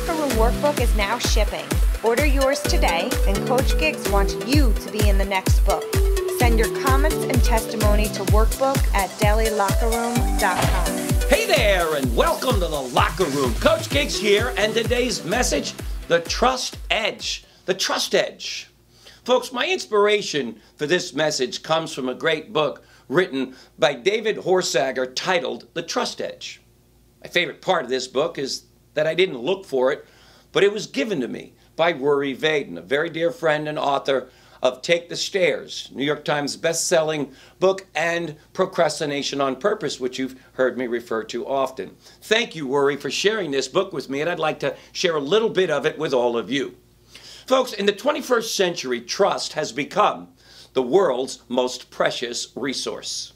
Locker Room Workbook is now shipping. Order yours today, and Coach Giggs wants you to be in the next book. Send your comments and testimony to workbook@dailylockerroom.com. Hey there, and welcome to the Locker Room. Coach Giggs here, and today's message, the Trust Edge. The Trust Edge. Folks, my inspiration for this message comes from a great book written by David Horsager titled The Trust Edge. My favorite part of this book is that I didn't look for it, but it was given to me by Rory Vaden, a very dear friend and author of Take the Stairs, New York Times best-selling book, and Procrastination on Purpose, which you've heard me refer to often. Thank you, Rory, for sharing this book with me, and I'd like to share a little bit of it with all of you. Folks, in the 21st century, trust has become the world's most precious resource.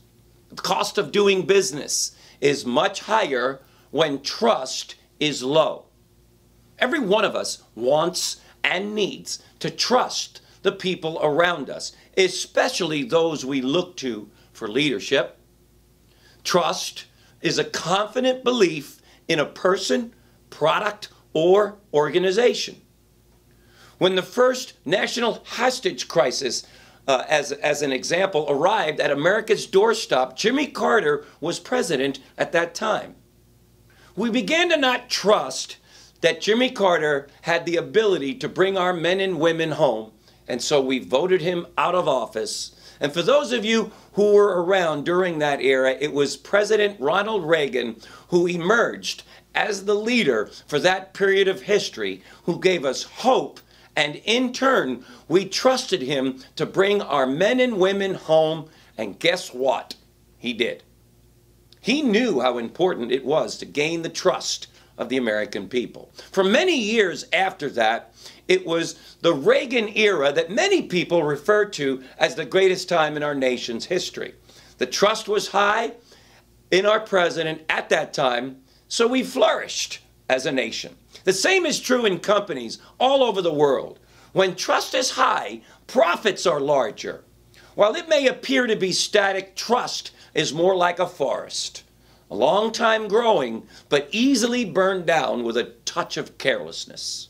The cost of doing business is much higher when trust is low. Every one of us wants and needs to trust the people around us, especially those we look to for leadership. Trust is a confident belief in a person, product, or organization. When the first national hostage crisis, as an example, arrived at America's doorstep, Jimmy Carter was president at that time. We began to not trust that Jimmy Carter had the ability to bring our men and women home, and so we voted him out of office. And for those of you who were around during that era, it was President Ronald Reagan who emerged as the leader for that period of history, who gave us hope, and in turn, we trusted him to bring our men and women home, and guess what? He did. He knew how important it was to gain the trust of the American people. For many years after that, it was the Reagan era that many people refer to as the greatest time in our nation's history. The trust was high in our president at that time, so we flourished as a nation. The same is true in companies all over the world. When trust is high, profits are larger. While it may appear to be static, trust is more like a forest. A long time growing, but easily burned down with a touch of carelessness.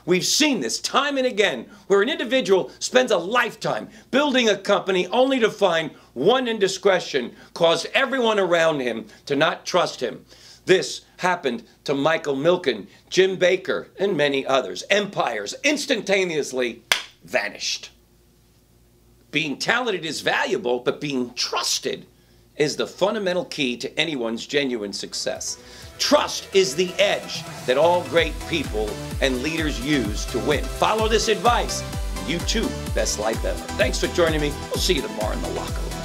We've seen this time and again, where an individual spends a lifetime building a company only to find one indiscretion caused everyone around him to not trust him. This happened to Michael Milken, Jim Baker, and many others. Empires instantaneously vanished. Being talented is valuable, but being trusted is the fundamental key to anyone's genuine success. Trust is the edge that all great people and leaders use to win. Follow this advice. You too, best life ever. Thanks for joining me. We'll see you tomorrow in the locker room.